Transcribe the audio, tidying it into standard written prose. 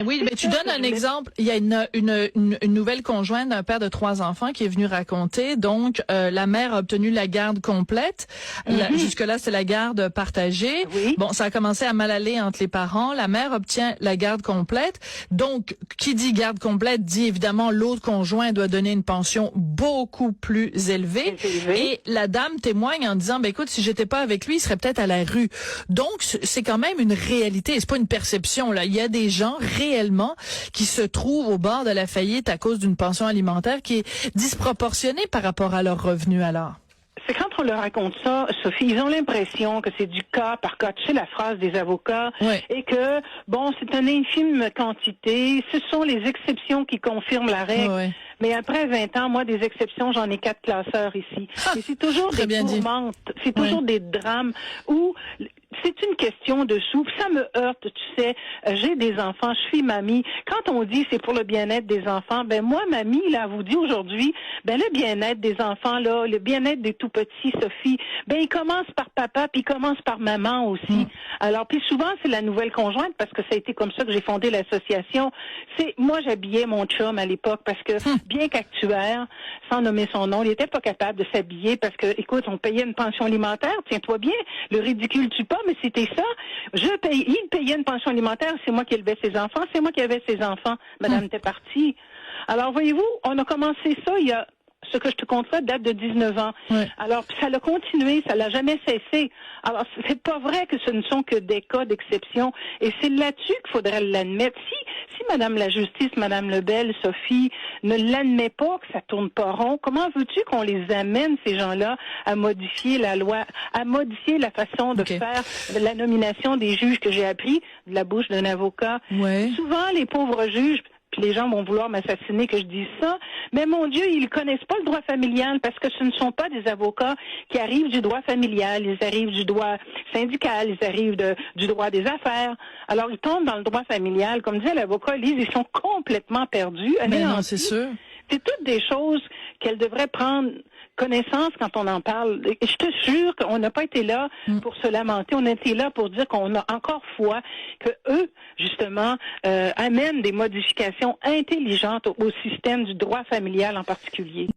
Oui, mais tu donnes un exemple. Il y a une nouvelle conjointe d'un père de 3 enfants qui est venue raconter. Donc, la mère a obtenu la garde complète. Jusque-là, c'est la garde partagée. Oui. Bon, ça a commencé à mal aller entre les parents. La mère obtient la garde complète. Donc, qui dit garde complète dit évidemment l'autre conjoint doit donner une pension beaucoup plus élevée. Et la dame témoigne en disant, ben écoute, si j'étais pas avec lui, il serait peut-être à la rue. Donc, c'est quand même une réalité. C'est pas une perception, là. Il y a des gens réellement qui se trouvent au bord de la faillite à cause d'une pension alimentaire qui est disproportionnée par rapport à leurs revenus alors. C'est quand on leur raconte ça, Sophie, ils ont l'impression que c'est du cas par cas. Tu sais la phrase des avocats, et que, bon, c'est une infime quantité, ce sont les exceptions qui confirment la règle. Mais après 20 ans, moi, des exceptions, j'en ai 4 classeurs ici. Et c'est toujours des tourmentes, c'est toujours des drames où c'est une question de sous. Ça me heurte, tu sais. J'ai des enfants, je suis mamie. Quand on dit c'est pour le bien-être des enfants, ben moi, mamie, là, vous dit aujourd'hui, ben le bien-être des enfants, là, le bien-être des tout petits, Sophie, ben il commence par papa, puis il commence par maman aussi. Alors, puis souvent, c'est la nouvelle conjointe, parce que ça a été comme ça que j'ai fondé l'association. Moi, j'habillais mon chum à l'époque, parce que bien qu'actuaire, sans nommer son nom, il était pas capable de s'habiller parce que, écoute, on payait une pension alimentaire, tiens-toi bien, le ridicule tue pas, mais c'était ça. Il payait une pension alimentaire, c'est moi qui élevais ses enfants, c'est moi qui avais ses enfants. Madame était partie. Alors, voyez-vous, on a commencé ça il y a, ce que je te compte là date de 19 ans. Alors, ça l'a continué, ça l'a jamais cessé. Alors, c'est pas vrai que ce ne sont que des cas d'exception. Et c'est là-dessus qu'il faudrait l'admettre. Si Madame la Justice, Madame Lebel, Sophie, ne l'admet pas, que ça tourne pas rond, comment veux-tu qu'on les amène, ces gens-là, à modifier la loi, à modifier la façon de faire la nomination des juges que j'ai appris de la bouche d'un avocat? Souvent, les pauvres juges, puis les gens vont vouloir m'assassiner que je dise ça, mais mon Dieu, ils connaissent pas le droit familial parce que ce ne sont pas des avocats qui arrivent du droit familial, ils arrivent du droit syndical, ils arrivent du droit des affaires. Alors, ils tombent dans le droit familial. Comme disait l'avocat Lise, ils sont complètement perdus. Mais non, c'est sûr. C'est toutes des choses qu'elle devrait prendre connaissance quand on en parle. Et je te jure qu'on n'a pas été là pour se lamenter. On a été là pour dire qu'on a encore foi que eux, justement, amènent des modifications intelligentes au système du droit familial en particulier.